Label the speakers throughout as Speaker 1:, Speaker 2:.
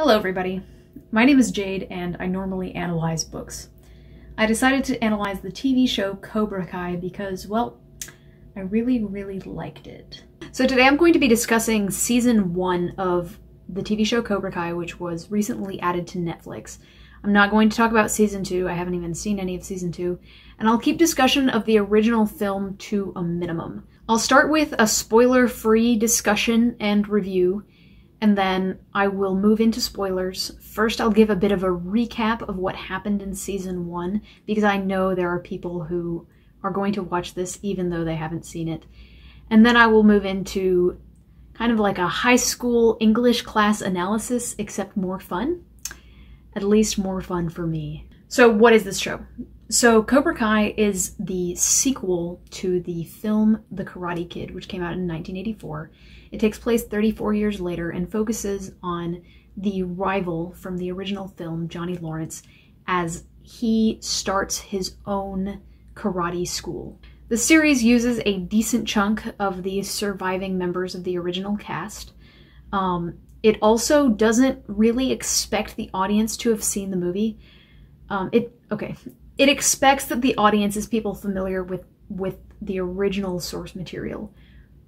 Speaker 1: Hello everybody, my name is Jade and I normally analyze books. I decided to analyze the TV show Cobra Kai because, well, I really liked it. So today I'm going to be discussing season 1 of the TV show Cobra Kai, which was recently added to Netflix. I'm not going to talk about season 2, I haven't even seen any of season 2, and I'll keep discussion of the original film to a minimum. I'll start with a spoiler-free discussion and review, and then I will move into spoilers. First, I'll give a bit of a recap of what happened in season 1, because I know there are people who are going to watch this even though they haven't seen it. And then I will move into kind of like a high school English class analysis, except more fun. At least more fun for me. So what is this show? So Cobra Kai is the sequel to the film The Karate Kid, which came out in 1984. It takes place 34 years later and focuses on the rival from the original film, Johnny Lawrence, as he starts his own karate school. The series uses a decent chunk of the surviving members of the original cast. It also doesn't really expect the audience to have seen the movie. It expects that the audience is people familiar with the original source material.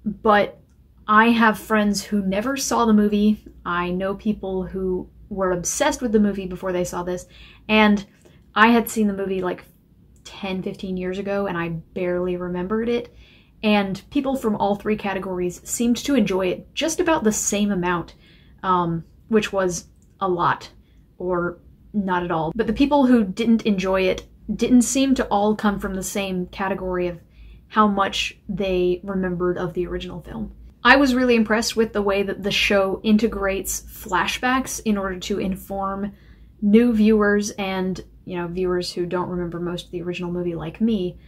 Speaker 1: But I have friends who never saw the movie. I know people who were obsessed with the movie before they saw this. And I had seen the movie like 10, 15 years ago and I barely remembered it. And people from all three categories seemed to enjoy it just about the same amount. Which was a lot, or not at all. But the people who didn't enjoy it didn't seem to all come from the same category of how much they remembered of the original film. I was really impressed with the way that the show integrates flashbacks in order to inform new viewers and, viewers who don't remember most of the original movie like me,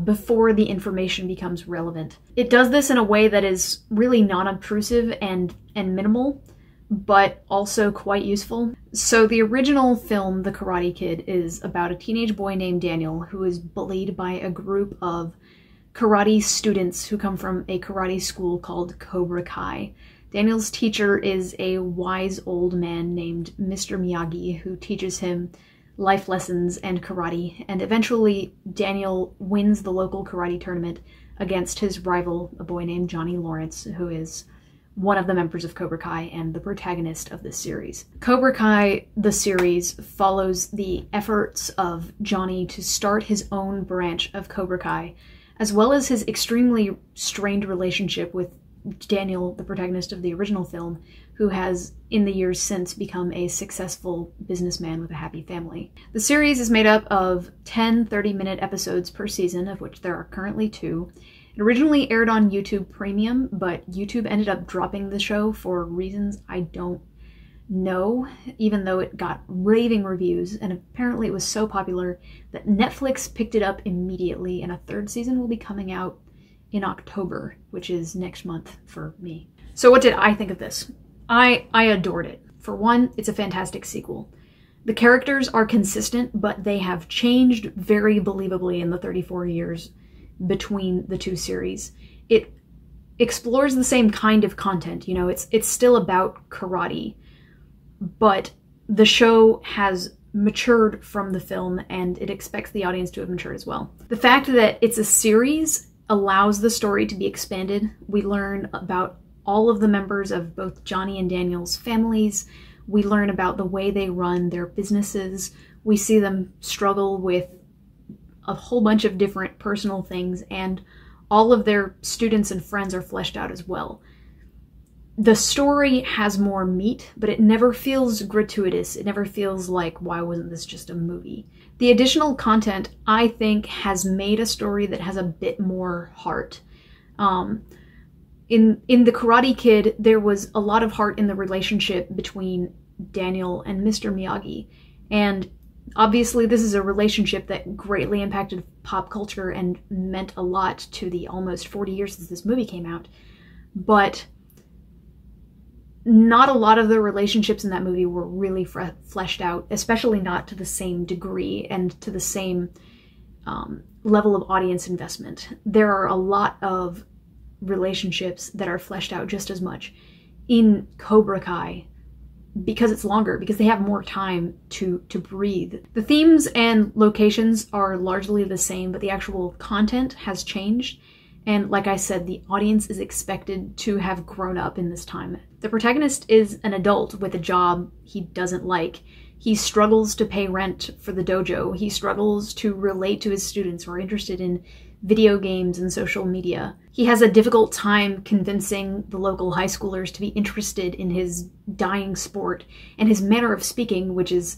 Speaker 1: before the information becomes relevant. It does this in a way that is really non-obtrusive and minimal, but also quite useful. So the original film, The Karate Kid, is about a teenage boy named Daniel who is bullied by a group of karate students who come from a karate school called Cobra Kai. Daniel's teacher is a wise old man named Mr. Miyagi who teaches him life lessons and karate, and eventually Daniel wins the local karate tournament against his rival, a boy named Johnny Lawrence, who is one of the members of Cobra Kai and the protagonist of this series. Cobra Kai, the series, follows the efforts of Johnny to start his own branch of Cobra Kai, as well as his extremely strained relationship with Daniel, the protagonist of the original film, who has, in the years since, become a successful businessman with a happy family. The series is made up of 10 30-minute episodes per season, of which there are currently 2. It originally aired on YouTube Premium, but YouTube ended up dropping the show for reasons I don't know, even though it got raving reviews, and apparently it was so popular that Netflix picked it up immediately, and a 3rd season will be coming out in October, which is next month for me. So what did I think of this? I adored it. For one, it's a fantastic sequel. The characters are consistent, but they have changed very believably in the 34 years between the two series. It explores the same kind of content, it's still about karate, but the show has matured from the film and it expects the audience to have matured as well. The fact that it's a series allows the story to be expanded. We learn about all of the members of both Johnny and Daniel's families. We learn about the way they run their businesses. We see them struggle with a whole bunch of different personal things, and all of their students and friends are fleshed out as well. The story has more meat, but it never feels gratuitous. It never feels like, why wasn't this just a movie? The additional content, I think, has made a story that has a bit more heart. In The Karate Kid, there was a lot of heart in the relationship between Daniel and Mr. Miyagi, and obviously, this is a relationship that greatly impacted pop culture and meant a lot to the almost 40 years since this movie came out. But not a lot of the relationships in that movie were really fleshed out, especially not to the same degree and to the same level of audience investment. There are a lot of relationships that are fleshed out just as much. In Cobra Kai, because it's longer, because they have more time to breathe. The themes and locations are largely the same, but the actual content has changed. And like I said, the audience is expected to have grown up in this time. The protagonist is an adult with a job he doesn't like. He struggles to pay rent for the dojo. He struggles to relate to his students who are interested in video games and social media. He has a difficult time convincing the local high schoolers to be interested in his dying sport, and his manner of speaking, which is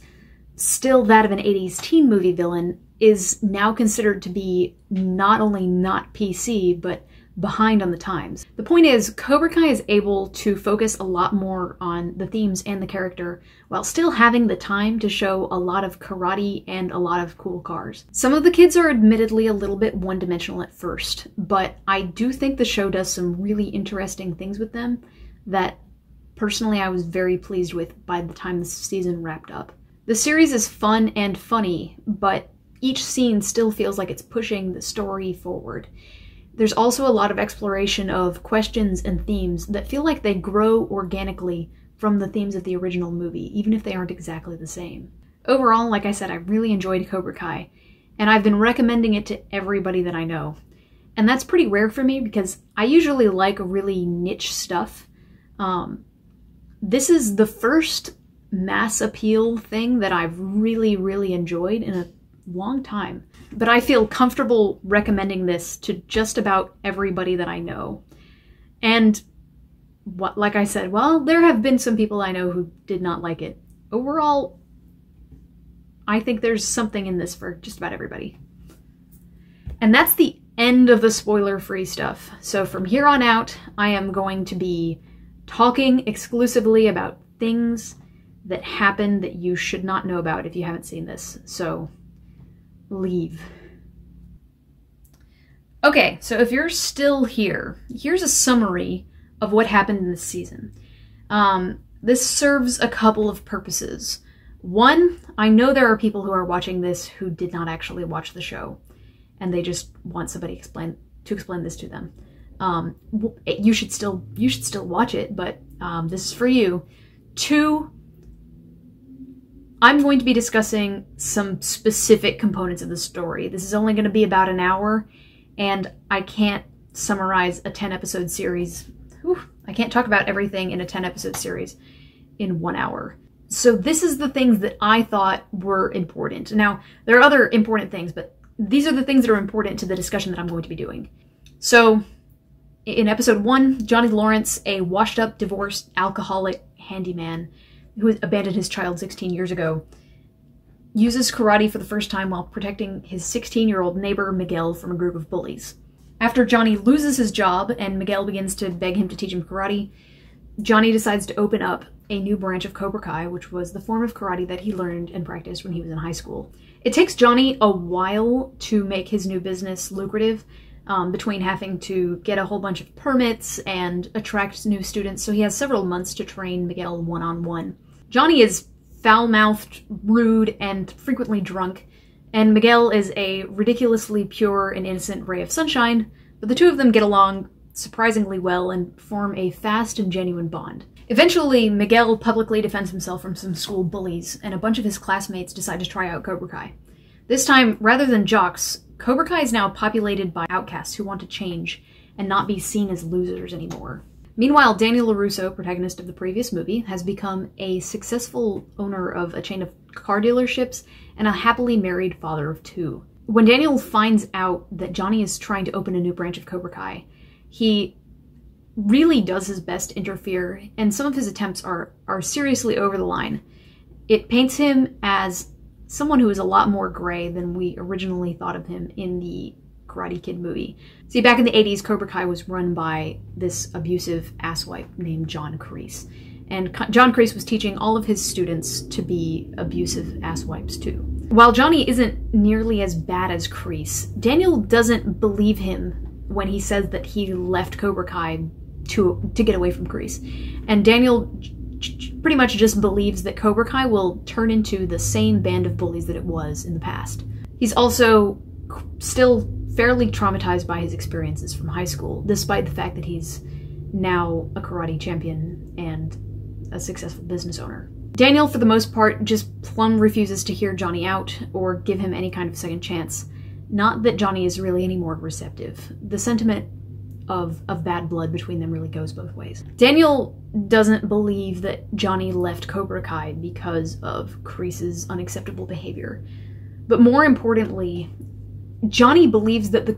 Speaker 1: still that of an 80s teen movie villain, is now considered to be not only not PC, but behind on the times. The point is, Cobra Kai is able to focus a lot more on the themes and the character, while still having the time to show a lot of karate and a lot of cool cars. Some of the kids are admittedly a little bit one-dimensional at first, but I do think the show does some really interesting things with them that personally I was very pleased with by the time the season wrapped up. The series is fun and funny, but each scene still feels like it's pushing the story forward. There's also a lot of exploration of questions and themes that feel like they grow organically from the themes of the original movie, even if they aren't exactly the same. Overall, like I said, I really enjoyed Cobra Kai, and I've been recommending it to everybody that I know. And that's pretty rare for me because I usually like really niche stuff. This is the first mass appeal thing that I've really, really enjoyed in a long time. But I feel comfortable recommending this to just about everybody that I know. And like I said, well, there have been some people I know who did not like it. Overall, I think there's something in this for just about everybody. And that's the end of the spoiler-free stuff. So from here on out, I am going to be talking exclusively about things that happen that you should not know about if you haven't seen this. So leave. Okay, so if you're still here, here's a summary of what happened in this season. This serves a couple of purposes. One, I know there are people who are watching this who did not actually watch the show, and they just want somebody to explain this to them. You should still watch it, but this is for you. Two, I'm going to be discussing some specific components of the story. This is only going to be about an hour, and I can't summarize a 10-episode series. I can't talk about everything in a 10-episode series in 1 hour. So this is the things that I thought were important. Now, there are other important things, but these are the things that are important to the discussion that I'm going to be doing. So, in episode 1, Johnny Lawrence, a washed-up, divorced, alcoholic handyman who abandoned his child 16 years ago, uses karate for the first time while protecting his 16-year-old neighbor Miguel from a group of bullies. After Johnny loses his job and Miguel begins to beg him to teach him karate, Johnny decides to open up a new branch of Cobra Kai, which was the form of karate that he learned and practiced when he was in high school. It takes Johnny a while to make his new business lucrative, between having to get a whole bunch of permits and attract new students, so he has several months to train Miguel one-on-one. Johnny is foul-mouthed, rude, and frequently drunk, and Miguel is a ridiculously pure and innocent ray of sunshine, but the two of them get along surprisingly well and form a fast and genuine bond. Eventually, Miguel publicly defends himself from some school bullies, and a bunch of his classmates decide to try out Cobra Kai. This time, rather than jocks, Cobra Kai is now populated by outcasts who want to change and not be seen as losers anymore. Meanwhile, Daniel LaRusso, protagonist of the previous movie, has become a successful owner of a chain of car dealerships and a happily married father of 2. When Daniel finds out that Johnny is trying to open a new branch of Cobra Kai, he really does his best to interfere, and some of his attempts are seriously over the line. It paints him as someone who is a lot more gray than we originally thought of him in the Karate Kid movie. See, back in the 80s, Cobra Kai was run by this abusive asswipe named John Kreese. And John Kreese was teaching all of his students to be abusive asswipes too. While Johnny isn't nearly as bad as Kreese, Daniel doesn't believe him when he says that he left Cobra Kai to get away from Kreese. And Daniel pretty much just believes that Cobra Kai will turn into the same band of bullies that it was in the past. He's also still fairly traumatized by his experiences from high school, despite the fact that he's now a karate champion and a successful business owner. Daniel, for the most part, just plumb refuses to hear Johnny out or give him any kind of second chance. Not that Johnny is really any more receptive. The sentiment of bad blood between them really goes both ways. Daniel doesn't believe that Johnny left Cobra Kai because of Kreese's unacceptable behavior. But more importantly, Johnny believes that the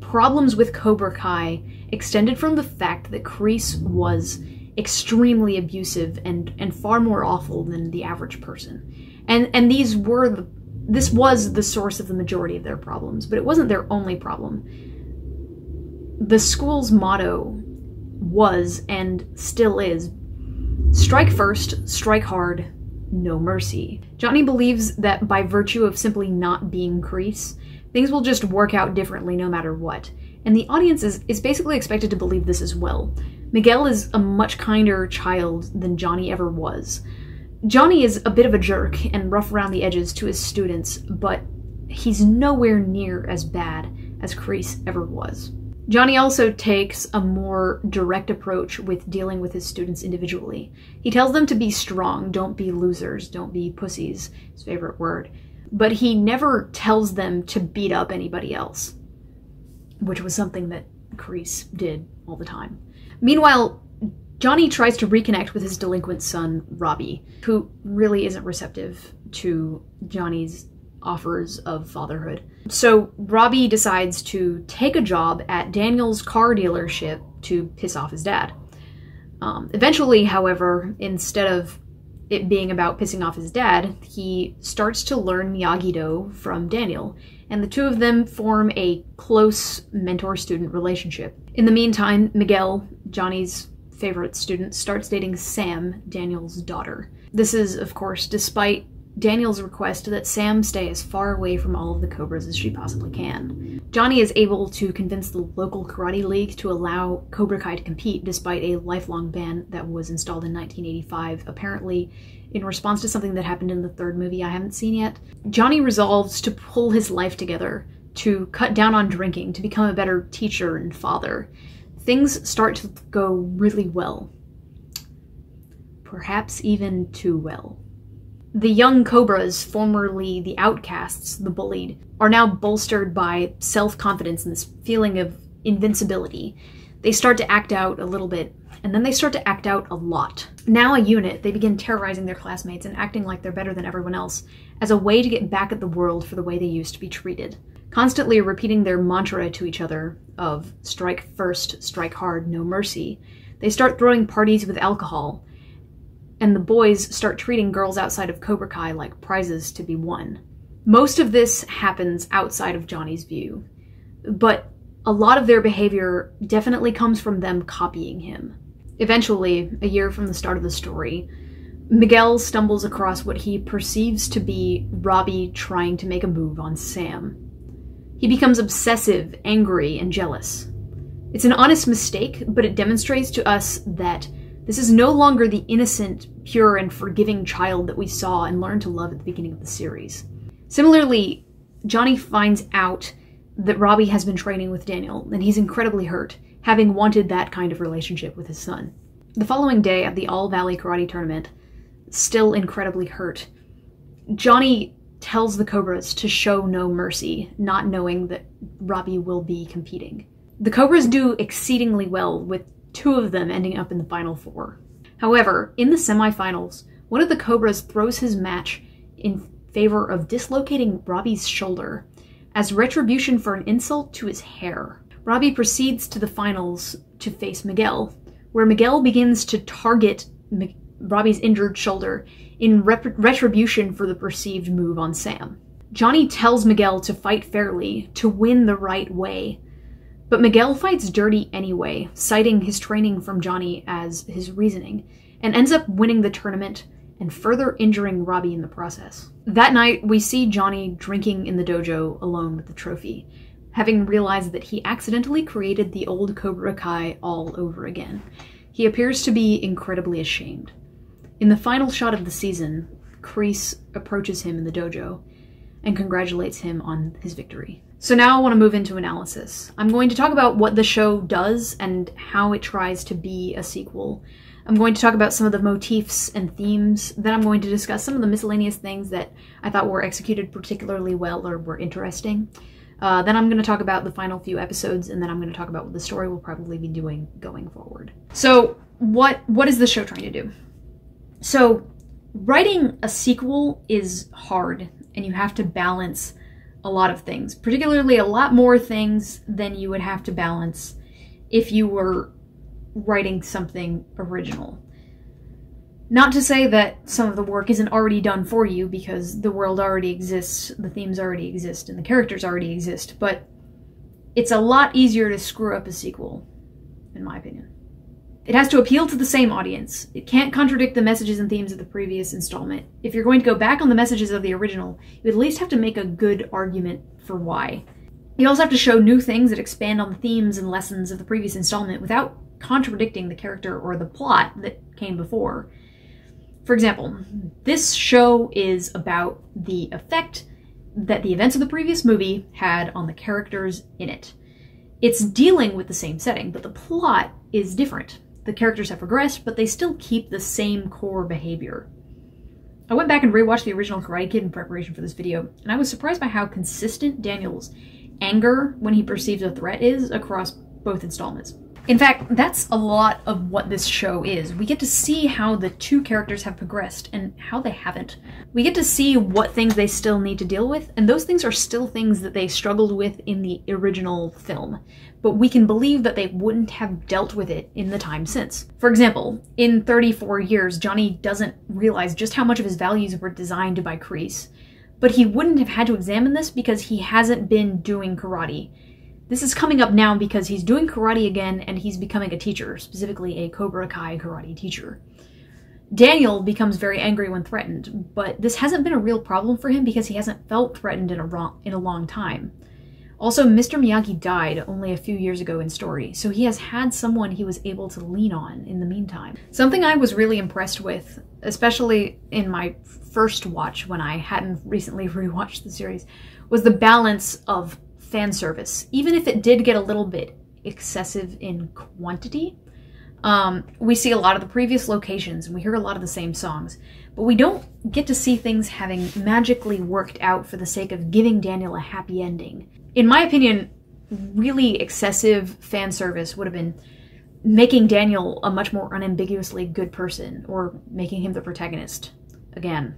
Speaker 1: problems with Cobra Kai extended from the fact that Kreese was extremely abusive and far more awful than the average person. And this was the source of the majority of their problems, but it wasn't their only problem. The school's motto was, and still is, strike first, strike hard, no mercy. Johnny believes that by virtue of simply not being Kreese, things will just work out differently no matter what. And the audience is basically expected to believe this as well. Miguel is a much kinder child than Johnny ever was. Johnny is a bit of a jerk and rough around the edges to his students, but he's nowhere near as bad as Kreese ever was. Johnny also takes a more direct approach with dealing with his students individually. He tells them to be strong, don't be losers, don't be pussies, his favorite word. But he never tells them to beat up anybody else, which was something that Kreese did all the time. Meanwhile, Johnny tries to reconnect with his delinquent son, Robbie, who really isn't receptive to Johnny's offers of fatherhood. So Robbie decides to take a job at Daniel's car dealership to piss off his dad. Eventually, however, instead of it being about pissing off his dad, he starts to learn Miyagi-Do from Daniel, and the two of them form a close mentor-student relationship. In the meantime, Miguel, Johnny's favorite student, starts dating Sam, Daniel's daughter. This is, of course, despite Daniel's request that Sam stay as far away from all of the Cobras as she possibly can. Johnny is able to convince the local karate league to allow Cobra Kai to compete despite a lifelong ban that was installed in 1985, apparently in response to something that happened in the third movie I haven't seen yet. Johnny resolves to pull his life together, to cut down on drinking, to become a better teacher and father. Things start to go really well. Perhaps even too well. The young Cobras, formerly the outcasts, the bullied, are now bolstered by self-confidence and this feeling of invincibility. They start to act out a little bit, and then they start to act out a lot. Now a unit, they begin terrorizing their classmates and acting like they're better than everyone else as a way to get back at the world for the way they used to be treated. Constantly repeating their mantra to each other of strike first, strike hard, no mercy, they start throwing parties with alcohol, and the boys start treating girls outside of Cobra Kai like prizes to be won. Most of this happens outside of Johnny's view, but a lot of their behavior definitely comes from them copying him. Eventually, a year from the start of the story, Miguel stumbles across what he perceives to be Robbie trying to make a move on Sam. He becomes obsessive, angry, and jealous. It's an honest mistake, but it demonstrates to us that this is no longer the innocent, pure, and forgiving child that we saw and learned to love at the beginning of the series. Similarly, Johnny finds out that Robbie has been training with Daniel, and he's incredibly hurt, having wanted that kind of relationship with his son. The following day at the All-Valley Karate Tournament, still incredibly hurt, Johnny tells the Cobras to show no mercy, not knowing that Robbie will be competing. The Cobras do exceedingly well, with two of them ending up in the Final Four. However, in the semifinals, one of the Cobras throws his match in favor of dislocating Robbie's shoulder as retribution for an insult to his hair. Robbie proceeds to the finals to face Miguel, where Miguel begins to target Robbie's injured shoulder in retribution for the perceived move on Sam. Johnny tells Miguel to fight fairly, to win the right way, but Miguel fights dirty anyway, citing his training from Johnny as his reasoning, and ends up winning the tournament and further injuring Robbie in the process. That night, we see Johnny drinking in the dojo alone with the trophy, having realized that he accidentally created the old Cobra Kai all over again. He appears to be incredibly ashamed. In the final shot of the season, Kreese approaches him in the dojo and congratulates him on his victory. So now I want to move into analysis. I'm going to talk about what the show does and how it tries to be a sequel, I'm going to talk about some of the motifs and themes. Then I'm going to discuss some of the miscellaneous things that I thought were executed particularly well or were interesting. Then I'm going to talk about the final few episodes, and then I'm going to talk about what the story will probably be doing going forward. So what is the show trying to do? So writing a sequel is hard, and you have to balance a lot of things, particularly a lot more things than you would have to balance if you were writing something original. Not to say that some of the work isn't already done for you, because the world already exists, the themes already exist, and the characters already exist, but it's a lot easier to screw up a sequel, in my opinion. It has to appeal to the same audience. It can't contradict the messages and themes of the previous installment. If you're going to go back on the messages of the original, you at least have to make a good argument for why. You also have to show new things that expand on the themes and lessons of the previous installment without contradicting the character or the plot that came before. For example, this show is about the effect that the events of the previous movie had on the characters in it. It's dealing with the same setting, but the plot is different. The characters have progressed, but they still keep the same core behavior. I went back and rewatched the original Karate Kid in preparation for this video, and I was surprised by how consistent Daniel's anger when he perceives a threat is across both installments. In fact, that's a lot of what this show is. We get to see how the two characters have progressed and how they haven't. We get to see what things they still need to deal with, and those things are still things that they struggled with in the original film. But we can believe that they wouldn't have dealt with it in the time since. For example, in 34 years, Johnny doesn't realize just how much of his values were designed by Kreese. But he wouldn't have had to examine this because he hasn't been doing karate. This is coming up now because he's doing karate again and he's becoming a teacher, specifically a Cobra Kai karate teacher. Daniel becomes very angry when threatened, but this hasn't been a real problem for him because he hasn't felt threatened in a long time. Also, Mr. Miyagi died only a few years ago in story, so he has had someone he was able to lean on in the meantime. Something I was really impressed with, especially in my first watch when I hadn't recently rewatched the series, was the balance of fan service. Even if it did get a little bit excessive in quantity, we see a lot of the previous locations and we hear a lot of the same songs, but we don't get to see things having magically worked out for the sake of giving Daniel a happy ending. In my opinion, really excessive fan service would have been making Daniel a much more unambiguously good person, or making him the protagonist again.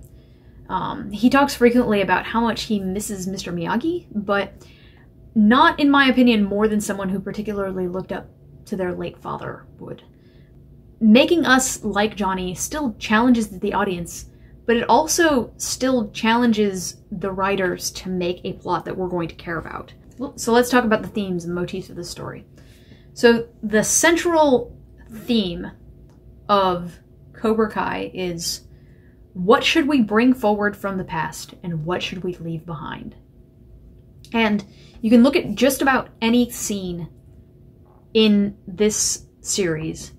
Speaker 1: He talks frequently about how much he misses Mr. Miyagi, but not, in my opinion, more than someone who particularly looked up to their late father would. Making us like Johnny still challenges the audience, but it also still challenges the writers to make a plot that we're going to care about. So let's talk about the themes and motifs of the story. So the central theme of Cobra Kai is, what should we bring forward from the past and what should we leave behind? And you can look at just about any scene in this series,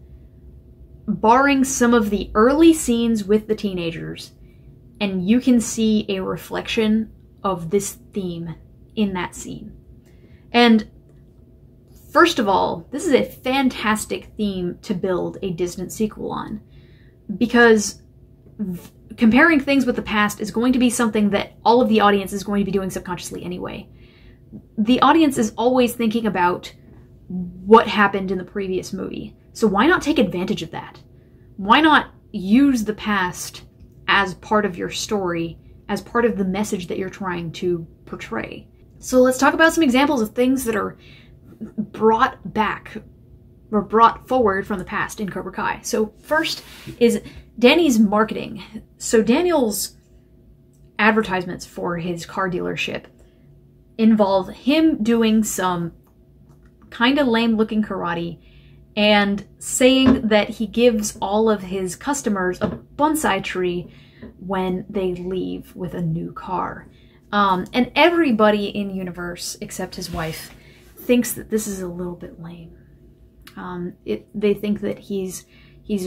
Speaker 1: barring some of the early scenes with the teenagers, and you can see a reflection of this theme in that scene. And first of all, this is a fantastic theme to build a distant sequel on, because comparing things with the past is going to be something that all of the audience is going to be doing subconsciously anyway. The audience is always thinking about what happened in the previous movie. So why not take advantage of that? Why not use the past as part of your story, as part of the message that you're trying to portray? So let's talk about some examples of things that are brought back or brought forward from the past in Cobra Kai. So first is Danny's marketing. So Daniel's advertisements for his car dealership involve him doing some kind of lame looking karate and saying that he gives all of his customers a bonsai tree when they leave with a new car. And everybody in the universe, except his wife, thinks that this is a little bit lame. They think that he's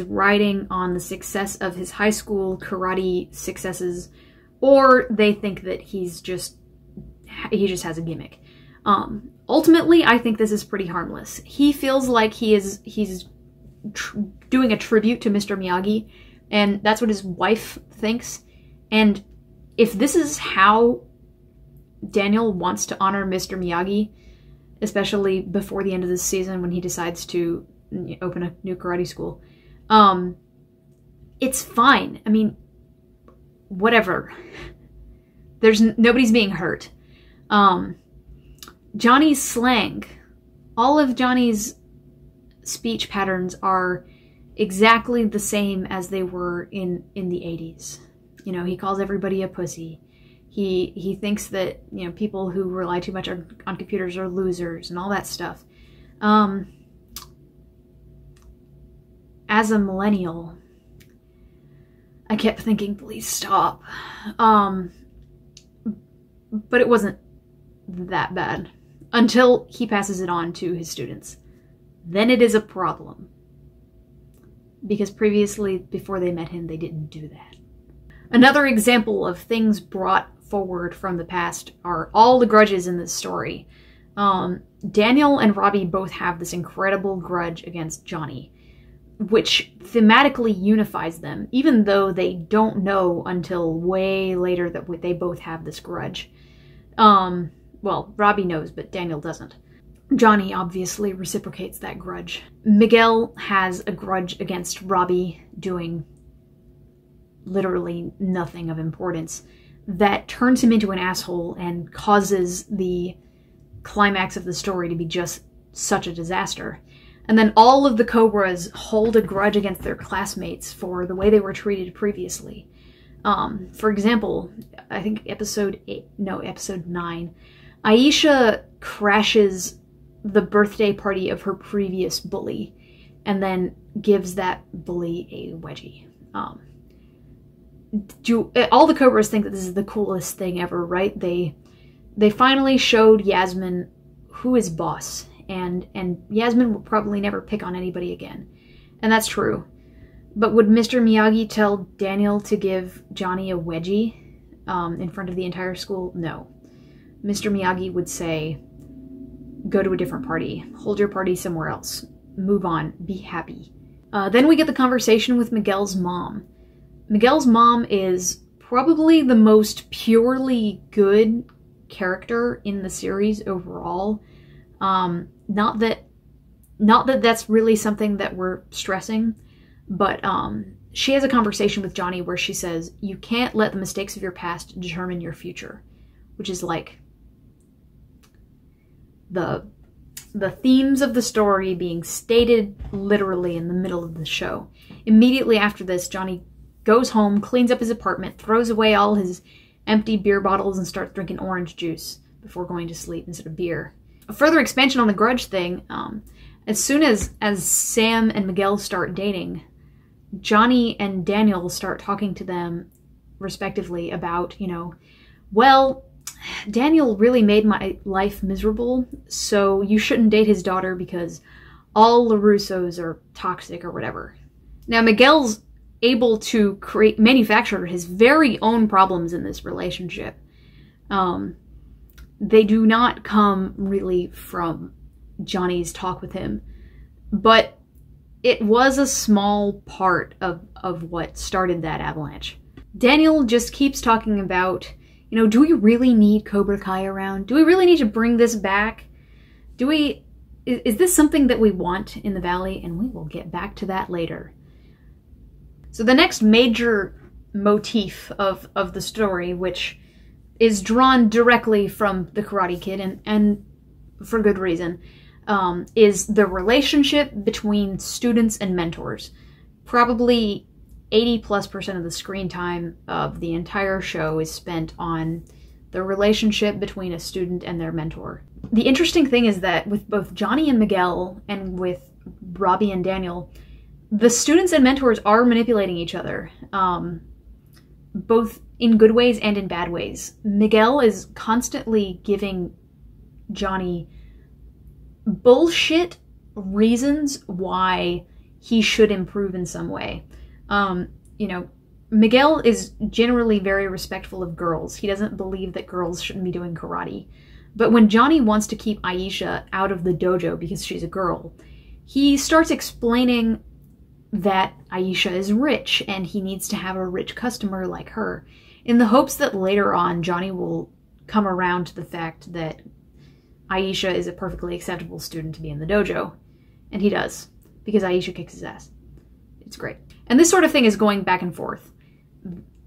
Speaker 1: riding on the success of his high school karate successes, or they think that he just has a gimmick. Ultimately, I think this is pretty harmless. He feels like he's doing a tribute to Mr. Miyagi, and that's what his wife thinks. And if this is how Daniel wants to honor Mr. Miyagi, especially before the end of this season when he decides to open a new karate school, it's fine. I mean, whatever. Nobody's being hurt. Johnny's slang, all of Johnny's speech patterns are exactly the same as they were in the 80s. You know, he calls everybody a pussy. He thinks that, you know, people who rely too much on computers are losers and all that stuff. As a millennial, I kept thinking, please stop. But it wasn't that bad until he passes it on to his students. Then it is a problem. Because previously, before they met him, they didn't do that. Another example of things brought forward from the past are all the grudges in this story. Daniel and Robbie both have this incredible grudge against Johnny, which thematically unifies them, even though they don't know until way later that they both have this grudge. Well, Robbie knows, but Daniel doesn't. Johnny obviously reciprocates that grudge. Miguel has a grudge against Robbie doing literally nothing of importance that turns him into an asshole and causes the climax of the story to be just such a disaster. And then all of the Cobras hold a grudge against their classmates for the way they were treated previously. For example, I think episode 9, Aisha crashes the birthday party of her previous bully and then gives that bully a wedgie. All the Cobras think that this is the coolest thing ever, right? They finally showed Yasmin who is boss, and Yasmin will probably never pick on anybody again. And that's true. But would Mr. Miyagi tell Daniel to give Johnny a wedgie in front of the entire school? No. Mr. Miyagi would say, go to a different party. Hold your party somewhere else. Move on. Be happy. Then we get the conversation with Miguel's mom. Miguel's mom is probably the most purely good character in the series overall. Not that that's really something that we're stressing, but she has a conversation with Johnny where she says, you can't let the mistakes of your past determine your future, which is like the themes of the story being stated literally in the middle of the show. Immediately after this, Johnny goes home, cleans up his apartment, throws away all his empty beer bottles, and starts drinking orange juice before going to sleep instead of beer. A further expansion on the grudge thing, as soon as Sam and Miguel start dating, Johnny and Daniel start talking to them respectively about, you know, well, Daniel really made my life miserable, so you shouldn't date his daughter because all LaRussos are toxic or whatever. Now, Miguel's able to manufacture his very own problems in this relationship. They do not come really from Johnny's talk with him, but it was a small part of what started that avalanche. Daniel just keeps talking about, you know, do we really need Cobra Kai around? Do we really need to bring this back? Is this something that we want in the Valley? And we will get back to that later. So the next major motif of the story, which is drawn directly from the Karate Kid, and for good reason, is the relationship between students and mentors. Probably 80+% of the screen time of the entire show is spent on the relationship between a student and their mentor. The interesting thing is that with both Johnny and Miguel, and with Robbie and Daniel, the students and mentors are manipulating each other, both in good ways and in bad ways. Miguel is constantly giving Johnny bullshit reasons why he should improve in some way. You know, Miguel is generally very respectful of girls. He doesn't believe that girls shouldn't be doing karate. But when Johnny wants to keep Aisha out of the dojo because she's a girl, he starts explaining that Aisha is rich and he needs to have a rich customer like her, in the hopes that later on Johnny will come around to the fact that Aisha is a perfectly acceptable student to be in the dojo. And he does, because Aisha kicks his ass. It's great. And this sort of thing is going back and forth.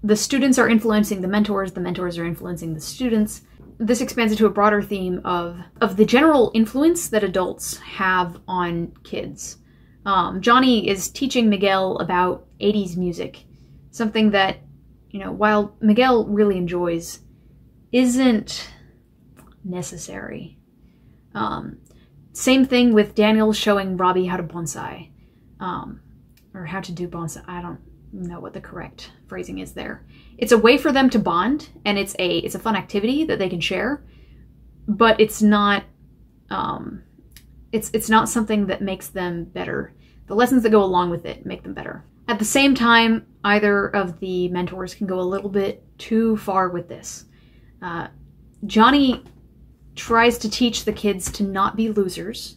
Speaker 1: The students are influencing the mentors are influencing the students. This expands into a broader theme of the general influence that adults have on kids. Johnny is teaching Miguel about 80s music, something that, you know, while Miguel really enjoys, isn't necessary. Same thing with Daniel showing Robbie how to bonsai, or how to do bonsai. I don't know what the correct phrasing is there. It's a way for them to bond, and it's a fun activity that they can share, but it's not it's not something that makes them better. The lessons that go along with it make them better. At the same time, either of the mentors can go a little bit too far with this. Johnny tries to teach the kids to not be losers,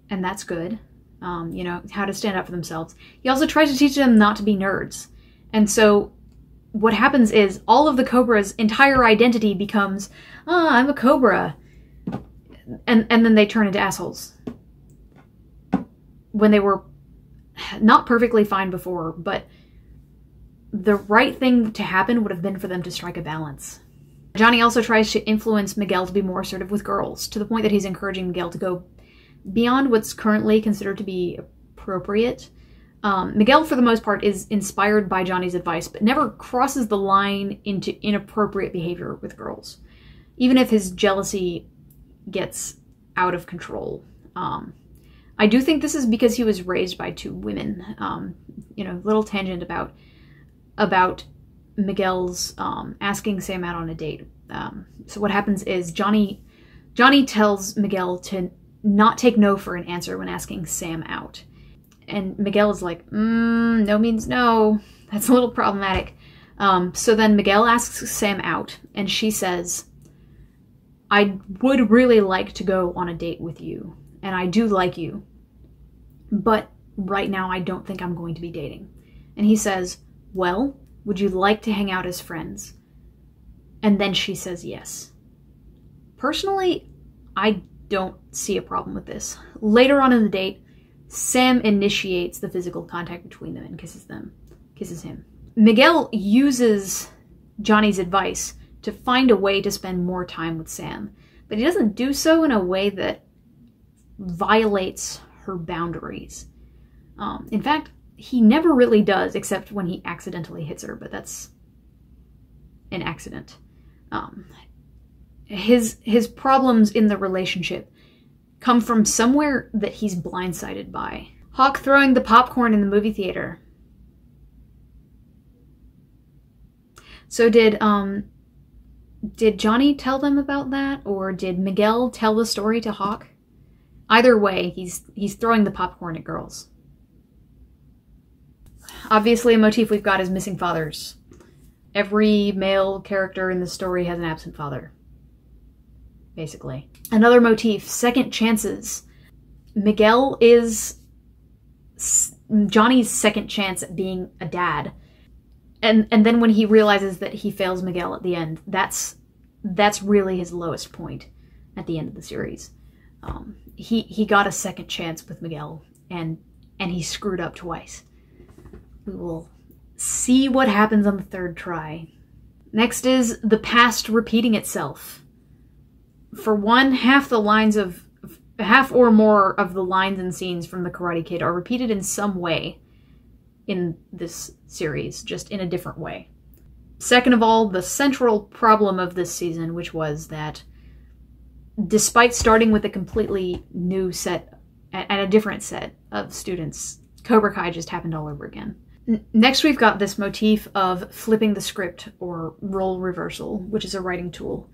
Speaker 1: and that's good. You know, how to stand up for themselves. He also tries to teach them not to be nerds. And so what happens is all of the Cobra's entire identity becomes, I'm a Cobra. And then they turn into assholes. When they were not perfectly fine before, but the right thing to happen would have been for them to strike a balance. Johnny also tries to influence Miguel to be more assertive with girls, to the point that he's encouraging Miguel to go beyond what's currently considered to be appropriate. Miguel, for the most part, is inspired by Johnny's advice, but never crosses the line into inappropriate behavior with girls, even if his jealousy gets out of control. I do think this is because he was raised by two women. You know, little tangent about Miguel's asking Sam out on a date. So what happens is Johnny tells Miguel to not take no for an answer when asking Sam out. And Miguel is like, no means no. That's a little problematic. So then Miguel asks Sam out, and she says, I would really like to go on a date with you, and I do like you, but right now I don't think I'm going to be dating. And he says, well, would you like to hang out as friends? And then she says yes. Personally, I don't see a problem with this. Later on in the date, Sam initiates the physical contact between them and kisses him. Miguel uses Johnny's advice to find a way to spend more time with Sam, but he doesn't do so in a way that violates her boundaries. In fact, he never really does, except when he accidentally hits her, but that's an accident. His problems in the relationship come from somewhere that he's blindsided by. Hawk throwing the popcorn in the movie theater. So did Johnny tell them about that, or did Miguel tell the story to Hawk? Either way, he's throwing the popcorn at girls. Obviously, a motif we've got is missing fathers. Every male character in the story has an absent father, basically. Another motif, second chances. Miguel is Johnny's second chance at being a dad. And then when he realizes that he fails Miguel at the end, that's really his lowest point at the end of the series. He got a second chance with Miguel, and he screwed up twice. We will see what happens on the third try. Next is the past repeating itself. For one, half or more of the lines and scenes from The Karate Kid are repeated in some way in this series, just in a different way. Second of all, the central problem of this season, which was that despite starting with a completely new set and a different set of students, Cobra Kai just happened all over again. Next, we've got this motif of flipping the script, or role reversal, which is a writing tool.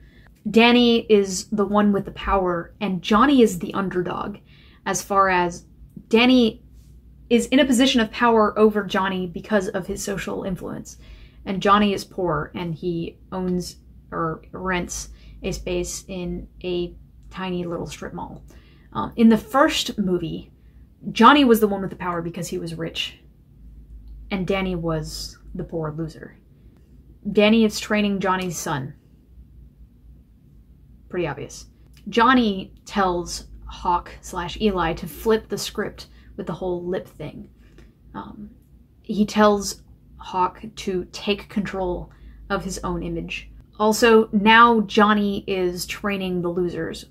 Speaker 1: Danny is the one with the power, and Johnny is the underdog, as far as Danny is in a position of power over Johnny because of his social influence. And Johnny is poor, and he owns or rents a space in a tiny little strip mall. In the first movie, Johnny was the one with the power because he was rich and Danny was the poor loser. Danny is training Johnny's son. Pretty obvious. Johnny tells Hawk/Eli to flip the script with the whole lip thing. He tells Hawk to take control of his own image. Also, now Johnny is training the losers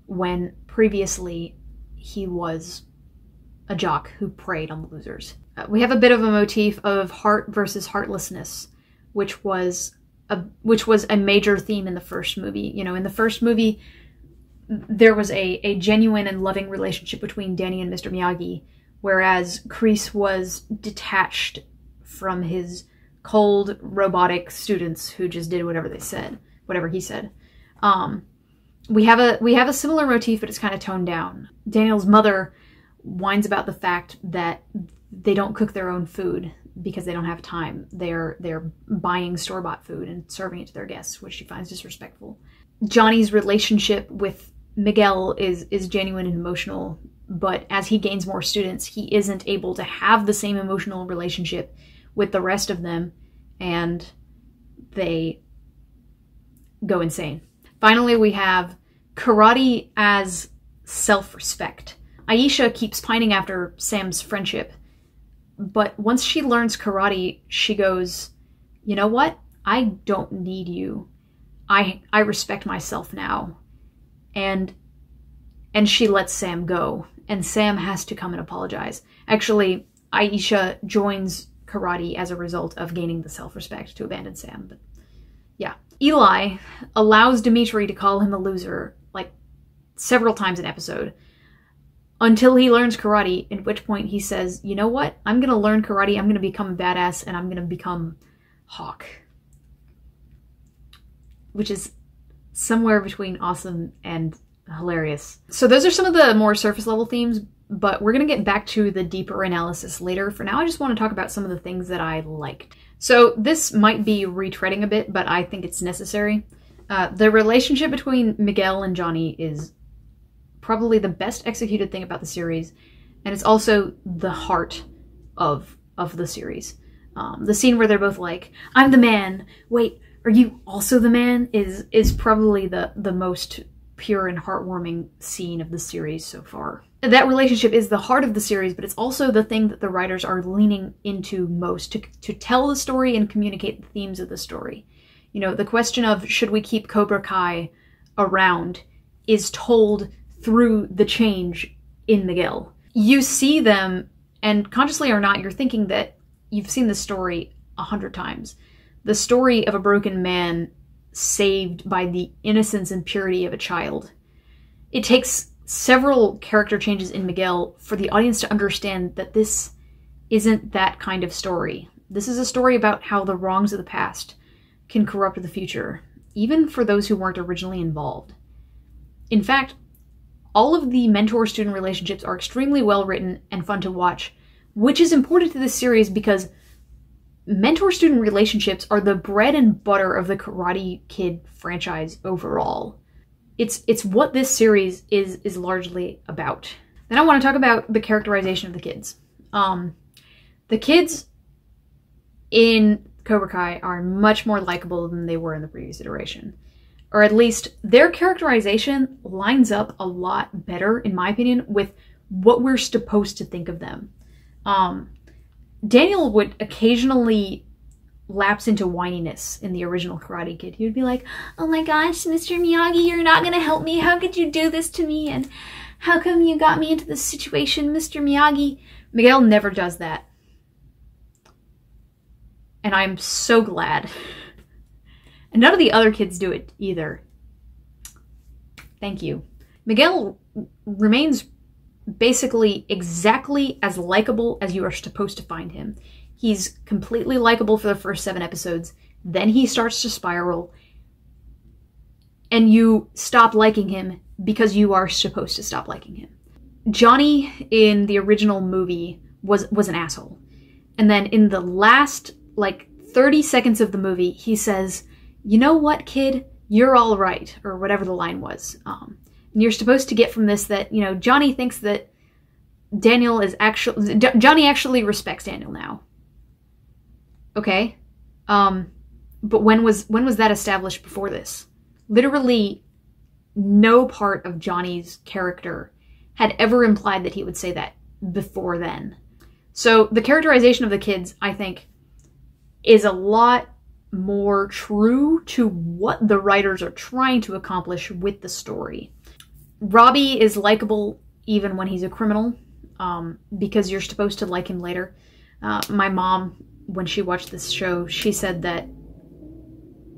Speaker 1: when previously he was a jock who preyed on the losers. We have a bit of a motif of heart versus heartlessness, which was a major theme in the first movie. You know, in the first movie, there was a genuine and loving relationship between Danny and Mr. Miyagi, whereas Kreese was detached from his cold, robotic students who just did whatever he said. We have a similar motif, but it's kind of toned down. Daniel's mother whines about the fact that they don't cook their own food because they don't have time. They're buying store-bought food and serving it to their guests, which she finds disrespectful. Johnny's relationship with Miguel is genuine and emotional, but as he gains more students, he isn't able to have the same emotional relationship with the rest of them, and they go insane. Finally, we have karate as self-respect. Aisha keeps pining after Sam's friendship, but once she learns karate, she goes, you know what? I don't need you. I respect myself now. And she lets Sam go, and Sam has to come and apologize. Actually, Aisha joins karate as a result of gaining the self-respect to abandon Sam, but yeah. Eli allows Dimitri to call him a loser, like, several times an episode, until he learns karate, at which point he says, you know what? I'm gonna learn karate, I'm gonna become a badass, and I'm gonna become Hawk. Which is somewhere between awesome and hilarious. So those are some of the more surface level themes, but we're gonna get back to the deeper analysis later. For now, I just want to talk about some of the things that I liked. So this might be retreading a bit, but I think it's necessary. The relationship between Miguel and Johnny is probably the best executed thing about the series, and it's also the heart of the series. The scene where they're both like, I'm the man, wait, are you also the man? is probably the most pure and heartwarming scene of the series so far. That relationship is the heart of the series, but it's also the thing that the writers are leaning into most to tell the story and communicate the themes of the story. You know, the question of should we keep Cobra Kai around is told through the change in Miguel. You see them, and consciously or not, you're thinking that you've seen this story 100 times. The story of a broken man saved by the innocence and purity of a child. It takes several character changes in Miguel for the audience to understand that this isn't that kind of story. This is a story about how the wrongs of the past can corrupt the future, even for those who weren't originally involved. In fact, all of the mentor-student relationships are extremely well written and fun to watch, which is important to this series because mentor-student relationships are the bread and butter of the Karate Kid franchise overall. It's what this series is largely about. Then I want to talk about the characterization of the kids. The kids in Cobra Kai are much more likable than they were in the previous iteration. Or at least their characterization lines up a lot better, in my opinion, with what we're supposed to think of them. Daniel would occasionally lapse into whininess in the original Karate Kid. He would be like, oh my gosh, Mr. Miyagi, you're not gonna help me. How could you do this to me? And how come you got me into this situation, Mr. Miyagi? Miguel never does that. And I'm so glad. And none of the other kids do it either. Thank you. Miguel remains basically exactly as likable as you are supposed to find him. He's completely likable for the first 7 episodes, then he starts to spiral, and you stop liking him because you are supposed to stop liking him. Johnny in the original movie was an asshole. And then in the last, 30 seconds of the movie, he says, you know what, kid? You're all right, or whatever the line was. And you're supposed to get from this that, Johnny thinks that Johnny actually respects Daniel now. Okay. But when was that established before this? Literally no part of Johnny's character had ever implied that he would say that before then. So the characterization of the kids, I think, is a lot more true to what the writers are trying to accomplish with the story. Robbie is likable even when he's a criminal, because you're supposed to like him later. My mom, when she watched this show, she said that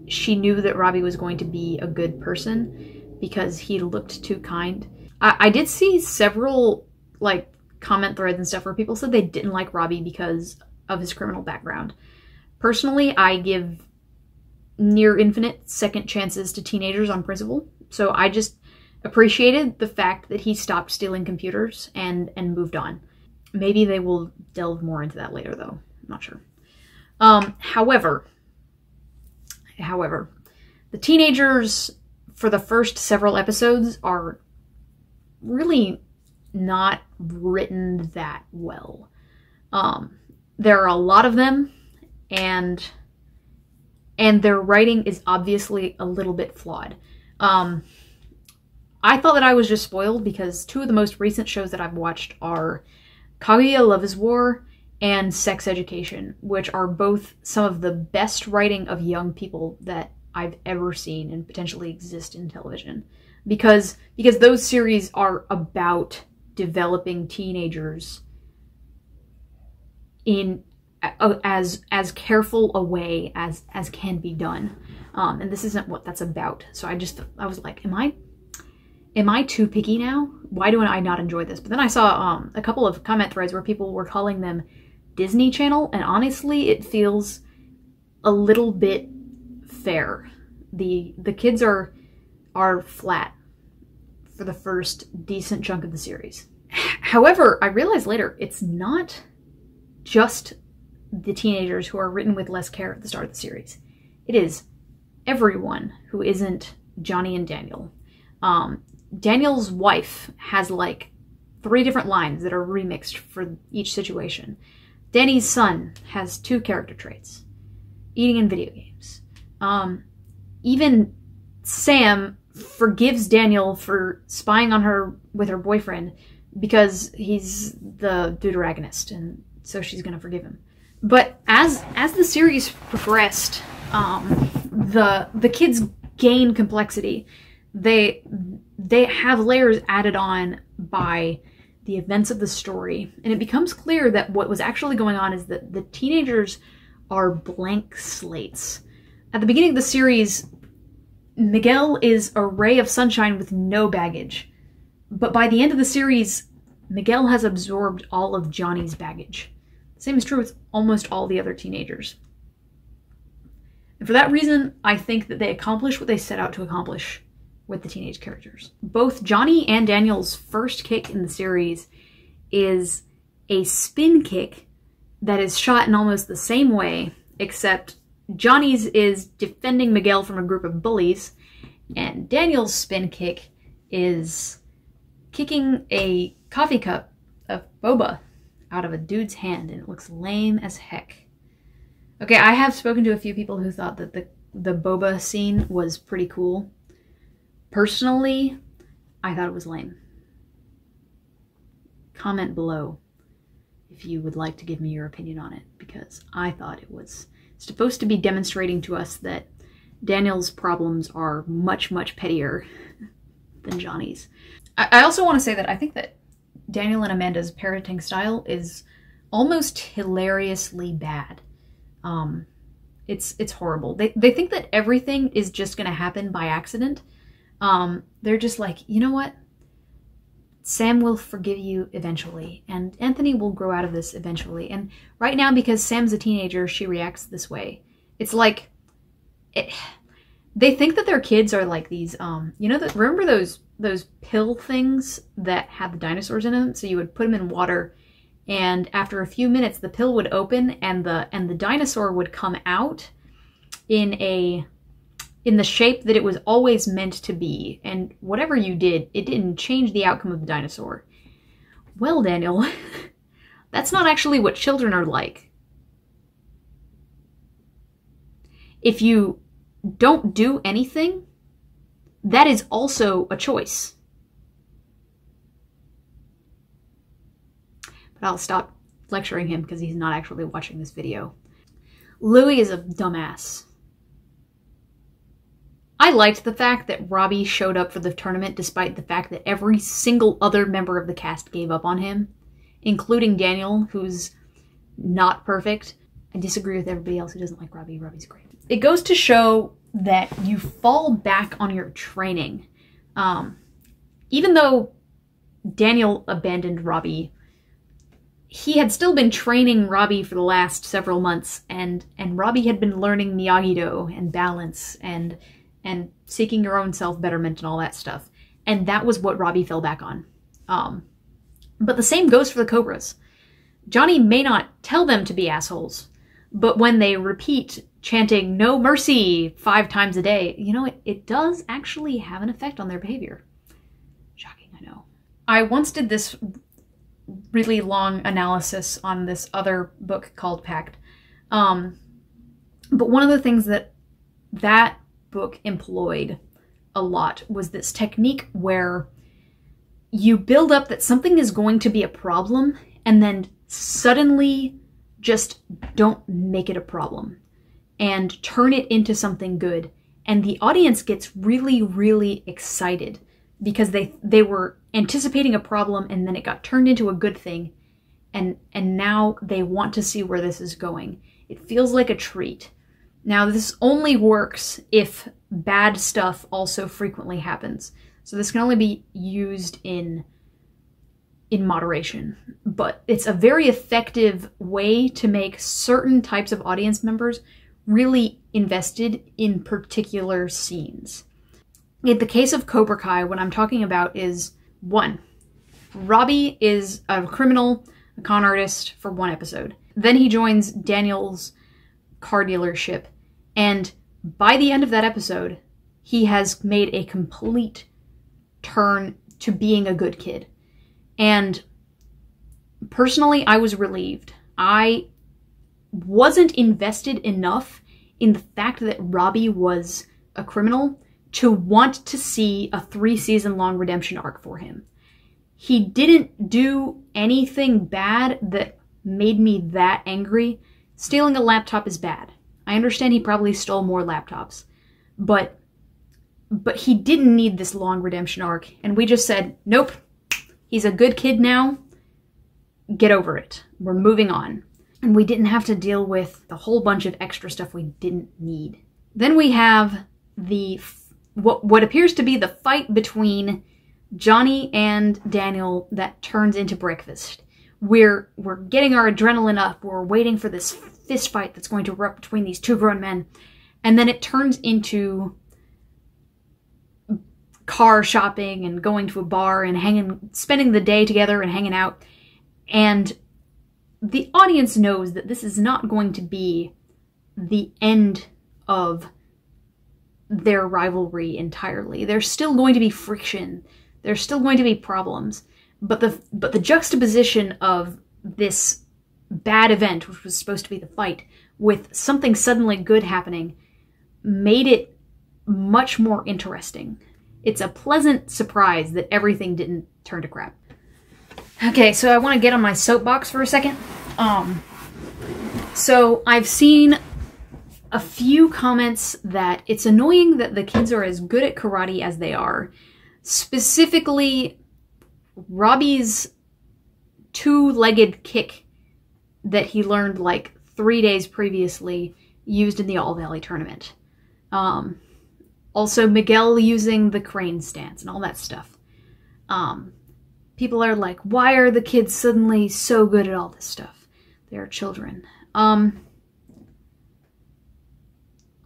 Speaker 1: she knew that Robbie was going to be a good person because he looked too kind. I did see several like comment threads and stuff where people said they didn't like Robbie because of his criminal background. Personally, I give near infinite second chances to teenagers on principle, so I just appreciated the fact that he stopped stealing computers and moved on. Maybe they will delve more into that later, though. I'm not sure. However, the teenagers for the first several episodes are really not written that well. There are a lot of them, and their writing is obviously a little bit flawed. I thought that I was just spoiled because two of the most recent shows that I've watched are Kaguya Love is War and Sex Education, which are both some of the best writing of young people that I've ever seen and potentially exist in television. Because those series are about developing teenagers in as careful a way as can be done. And this isn't what that's about. So I was like, am I too picky now? Why do I not enjoy this? But then I saw a couple of comment threads where people were calling them Disney Channel, and honestly, it feels a little bit fair. The kids are flat for the first decent chunk of the series. However, I realized later, it's not just the teenagers who are written with less care at the start of the series. It is everyone who isn't Johnny and Daniel. Daniel's wife has like 3 different lines that are remixed for each situation. Danny's son has 2 character traits. Eating and video games. Even Sam forgives Daniel for spying on her with her boyfriend because he's the deuteragonist, and so she's gonna forgive him. But as the series progressed, the kids gain complexity. They have layers added on by the events of the story, and it becomes clear that what was actually going on is that the teenagers are blank slates. At the beginning of the series, Miguel is a ray of sunshine with no baggage. But by the end of the series, Miguel has absorbed all of Johnny's baggage. The same is true with almost all the other teenagers. And for that reason, I think that they accomplish what they set out to accomplish with the teenage characters. Both Johnny and Daniel's first kick in the series is a spin kick that is shot in almost the same way, except Johnny's is defending Miguel from a group of bullies, and Daniel's spin kick is kicking a coffee cup of boba out of a dude's hand, and it looks lame as heck. Okay, I have spoken to a few people who thought that the boba scene was pretty cool. Personally, I thought it was lame. Comment below if you would like to give me your opinion on it, because I thought it was supposed to be demonstrating to us that Daniel's problems are much, much pettier than Johnny's. I also want to say that I think that Daniel and Amanda's parenting style is almost hilariously bad. It's horrible. They think that everything is just going to happen by accident. They're just like, you know what? Sam will forgive you eventually, and Anthony will grow out of this eventually. And right now, because Sam's a teenager, she reacts this way. It's like, they think that their kids are like these, you know, remember those pill things that have the dinosaurs in them? So you would put them in water, and after a few minutes, the pill would open, and the dinosaur would come out in the shape that it was always meant to be, and whatever you did, it didn't change the outcome of the dinosaur. Well, Daniel, that's not actually what children are like. If you don't do anything, that is also a choice. But I'll stop lecturing him because he's not actually watching this video. Louis is a dumbass. I liked the fact that Robbie showed up for the tournament despite the fact that every single other member of the cast gave up on him, including Daniel, who's not perfect. I disagree with everybody else who doesn't like Robbie. Robbie's great. It goes to show that you fall back on your training. Even though Daniel abandoned Robbie, he had still been training Robbie for the last several months, and Robbie had been learning Miyagi-Do and balance and seeking your own self-betterment and all that stuff. And that was what Robbie fell back on. But the same goes for the Cobras. Johnny may not tell them to be assholes, but when they repeat chanting "No mercy" 5 times a day, you know, it does actually have an effect on their behavior. Shocking, I know. I once did this really long analysis on this other book called Pact. But one of the things that book employed a lot was this technique where you build up that something is going to be a problem and then suddenly just don't make it a problem and turn it into something good. And the audience gets really, really excited because they were anticipating a problem and then it got turned into a good thing. And now they want to see where this is going. It feels like a treat. Now, this only works if bad stuff also frequently happens. So this can only be used in moderation. But it's a very effective way to make certain types of audience members really invested in particular scenes. In the case of Cobra Kai, what I'm talking about is, 1, Robbie is a criminal, a con artist for 1 episode. Then he joins Daniel's car dealership, and by the end of that episode, he has made a complete turn to being a good kid. And personally, I was relieved. I wasn't invested enough in the fact that Robbie was a criminal to want to see a 3-season-long redemption arc for him. He didn't do anything bad that made me that angry. Stealing a laptop is bad. I understand he probably stole more laptops, but he didn't need this long redemption arc, and we just said, nope, he's a good kid now, get over it, we're moving on. And we didn't have to deal with the whole bunch of extra stuff we didn't need. Then we have what appears to be the fight between Johnny and Daniel that turns into breakfast. We're getting our adrenaline up, we're waiting for this fist fight that's going to erupt between these 2 grown men, and then it turns into car shopping and going to a bar and spending the day together and hanging out. And the audience knows that this is not going to be the end of their rivalry entirely. There's still going to be friction. There's still going to be problems. But the juxtaposition of this bad event, which was supposed to be the fight, with something suddenly good happening, made it much more interesting. It's a pleasant surprise that everything didn't turn to crap. Okay, so I want to get on my soapbox for a second. So I've seen a few comments that it's annoying that the kids are as good at karate as they are. Specifically, Robbie's 2-legged kick that he learned like 3 days previously used in the All Valley tournament. Also Miguel using the crane stance and all that stuff. People are like, why are the kids suddenly so good at all this stuff? They're children.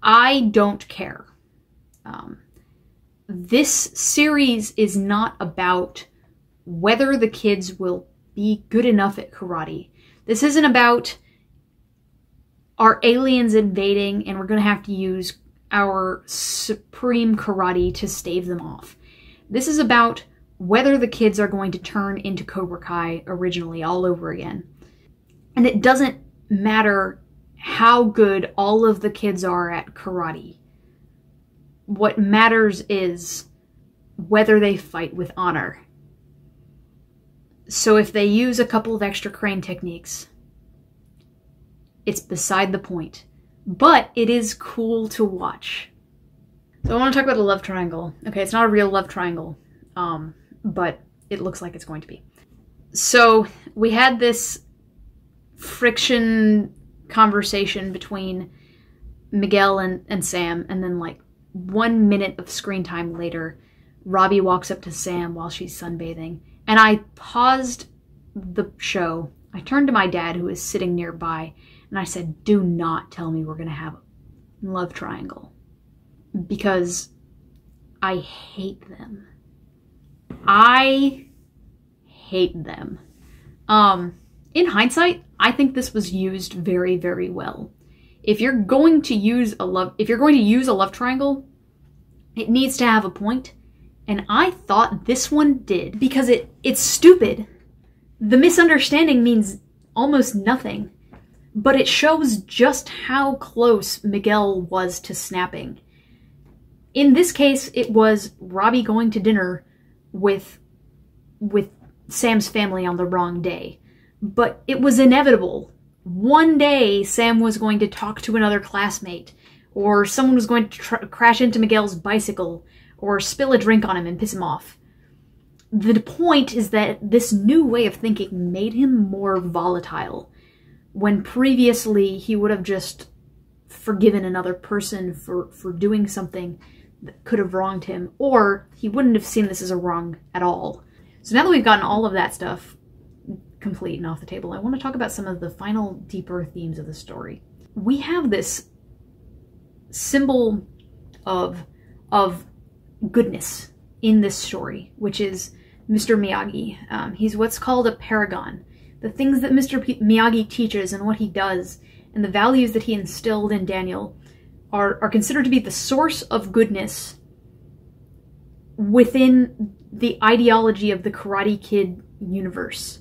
Speaker 1: I don't care. This series is not about whether the kids will be good enough at karate. This isn't about our aliens invading and we're going to have to use our supreme karate to stave them off. This is about whether the kids are going to turn into Cobra Kai originally all over again. And it doesn't matter how good all of the kids are at karate. What matters is whether they fight with honor. So if they use a couple of extra crane techniques, it's beside the point. But it is cool to watch. So I want to talk about the love triangle. Okay, it's not a real love triangle, but it looks like it's going to be. So we had this friction conversation between Miguel and Sam, and then like 1 minute of screen time later, Robbie walks up to Sam while she's sunbathing, and I paused the show. I turned to my dad, who was sitting nearby, and I said, do not tell me we're going to have a love triangle, because I hate them. I hate them. In hindsight, I think this was used very, very well. If you're going to use a love triangle, it needs to have a point, and I thought this one did, because it's stupid. The misunderstanding means almost nothing, but it shows just how close Miguel was to snapping. In this case, it was Robbie going to dinner with Sam's family on the wrong day. But it was inevitable. One day, Sam was going to talk to another classmate, or someone was going to crash into Miguel's bicycle, or spill a drink on him and piss him off. The point is that this new way of thinking made him more volatile, when previously he would have just forgiven another person for doing something that could have wronged him, or he wouldn't have seen this as a wrong at all. So now that we've gotten all of that stuff complete and off the table, I want to talk about some of the final deeper themes of the story. We have this symbol of goodness in this story, which is Mr. Miyagi. He's what's called a paragon. The things that Mr. Miyagi teaches and what he does and the values that he instilled in Daniel are considered to be the source of goodness within the ideology of the Karate Kid universe.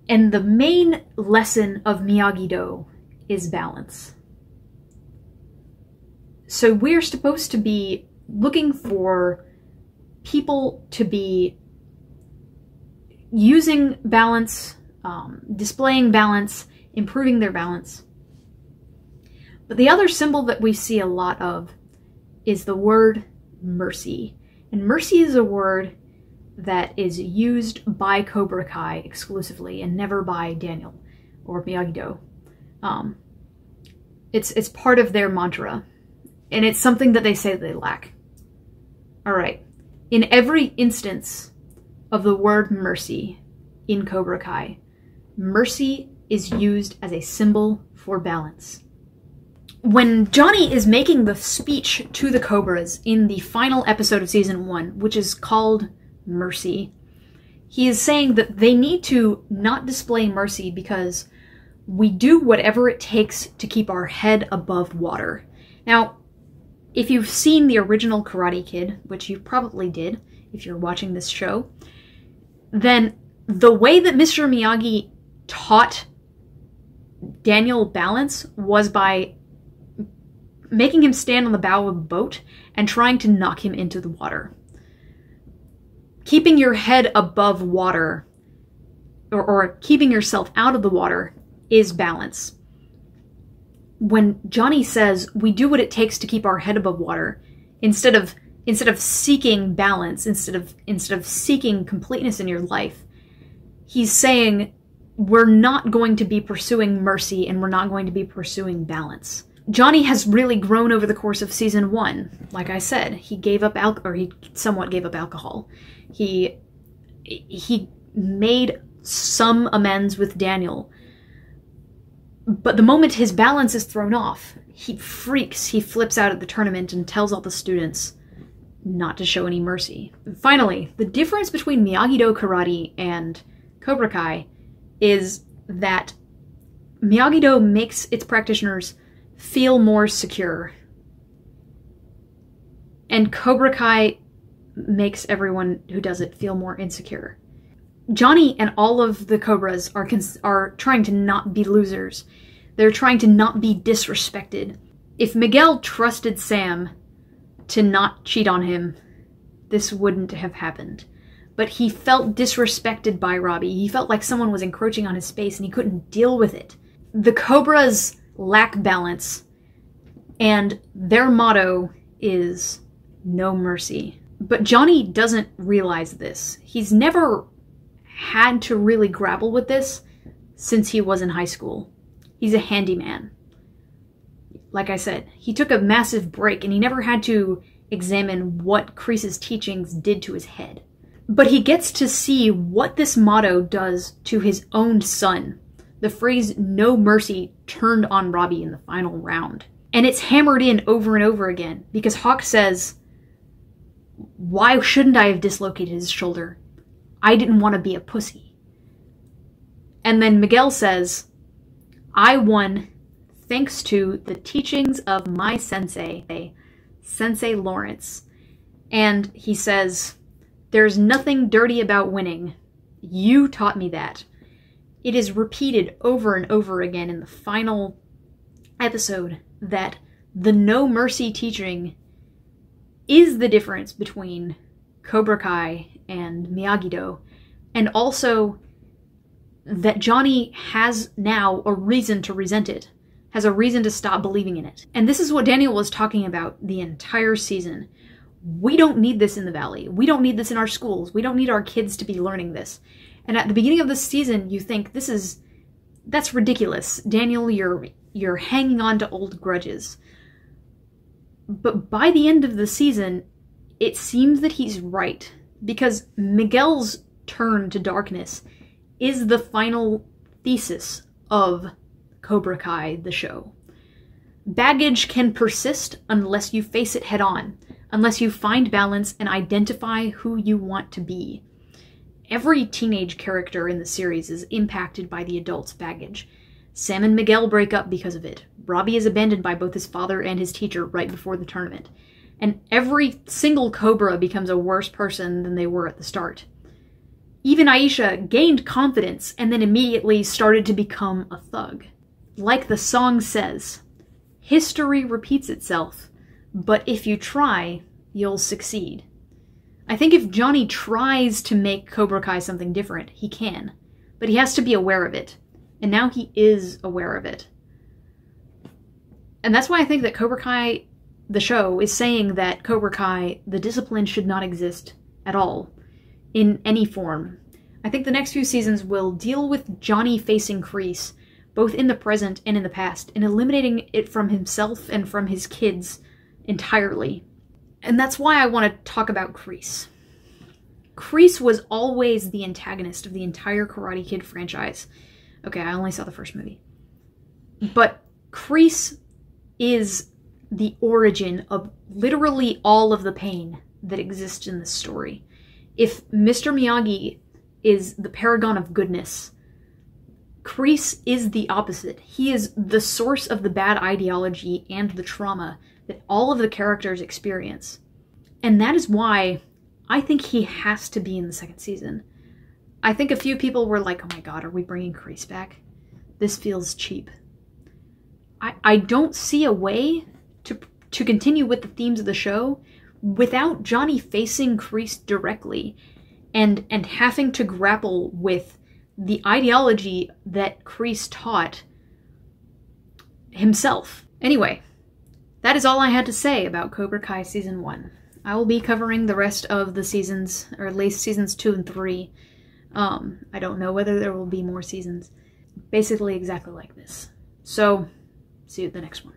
Speaker 1: And the main lesson of Miyagi-Do is balance. So we're supposed to be looking for people to be using balance, displaying balance, improving their balance. But the other symbol that we see a lot of is the word mercy. And mercy is a word that is used by Cobra Kai exclusively and never by Daniel or Miyagi-Do. It's part of their mantra, and it's something that they say they lack. All right. In every instance of the word mercy in Cobra Kai, mercy is used as a symbol for balance. When Johnny is making the speech to the Cobras in the final episode of season 1, which is called Mercy, he is saying that they need to not display mercy because we do whatever it takes to keep our head above water. Now, if you've seen the original Karate Kid, which you probably did if you're watching this show, then the way that Mr. Miyagi taught Daniel balance was by making him stand on the bow of a boat and trying to knock him into the water. Keeping your head above water, or keeping yourself out of the water, is balance. When Johnny says we do what it takes to keep our head above water, instead of seeking balance, instead of seeking completeness in your life, he's saying we're not going to be pursuing mercy and we're not going to be pursuing balance. Johnny has really grown over the course of season 1. Like I said, he gave up he somewhat gave up alcohol. He made some amends with Daniel. But the moment his balance is thrown off, he freaks, he flips out at the tournament and tells all the students not to show any mercy. Finally, the difference between Miyagi-Do karate and Cobra Kai is that Miyagi-Do makes its practitioners feel more secure, and Cobra Kai makes everyone who does it feel more insecure. Johnny and all of the Cobras are trying to not be losers, They're trying to not be disrespected. If Miguel trusted Sam to not cheat on him, this wouldn't have happened. But he felt disrespected by Robbie. He felt like someone was encroaching on his space and he couldn't deal with it. The Cobras lack balance, and their motto is no mercy. But Johnny doesn't realize this. He's never had to really grapple with this since he was in high school. He's a handyman. Like I said, he took a massive break and he never had to examine what Kreese's teachings did to his head. But he gets to see what this motto does to his own son. The phrase no mercy turned on Robbie in the final round. And it's hammered in over and over again because Hawk says, why shouldn't I have dislocated his shoulder? I didn't want to be a pussy. And then Miguel says, I won thanks to the teachings of my sensei, Sensei Lawrence. And he says, there's nothing dirty about winning. You taught me that. It is repeated over and over again in the final episode that the no mercy teaching is the difference between Cobra Kai and Miyagi-Do, and also that Johnny has now a reason to resent it, has a reason to stop believing in it. And this is what Daniel was talking about the entire season. We don't need this in the Valley. We don't need this in our schools. We don't need our kids to be learning this. And at the beginning of the season, you think, that's ridiculous. Daniel, you're hanging on to old grudges. But by the end of the season, it seems that he's right. Because Miguel's turn to darkness is the final thesis of Cobra Kai, the show. Baggage can persist unless you face it head on, unless you find balance and identify who you want to be. Every teenage character in the series is impacted by the adult's baggage. Sam and Miguel break up because of it. Robbie is abandoned by both his father and his teacher right before the tournament. And every single Cobra becomes a worse person than they were at the start. Even Aisha gained confidence and then immediately started to become a thug. Like the song says, history repeats itself, but if you try, you'll succeed. I think if Johnny tries to make Cobra Kai something different, he can. But he has to be aware of it. And now he is aware of it. And that's why I think that Cobra Kai, the show, is saying that Cobra Kai, the discipline, should not exist at all, in any form. I think the next few seasons will deal with Johnny facing Kreese, both in the present and in the past, and eliminating it from himself and from his kids entirely. And that's why I want to talk about Kreese. Kreese was always the antagonist of the entire Karate Kid franchise. Okay, I only saw the first movie. But Kreese is the origin of literally all of the pain that exists in this story. If Mr. Miyagi is the paragon of goodness, Kreese is the opposite. He is the source of the bad ideology and the trauma that all of the characters experience. And that is why I think he has to be in the second season. I think a few people were like, oh my god, are we bringing Kreese back? This feels cheap. I don't see a way to continue with the themes of the show without Johnny facing Kreese directly and having to grapple with the ideology that Kreese taught himself. Anyway, that is all I had to say about Cobra Kai Season 1. I will be covering the rest of the seasons, or at least Seasons 2 and 3. I don't know whether there will be more seasons. Basically exactly like this. So, see you at the next one.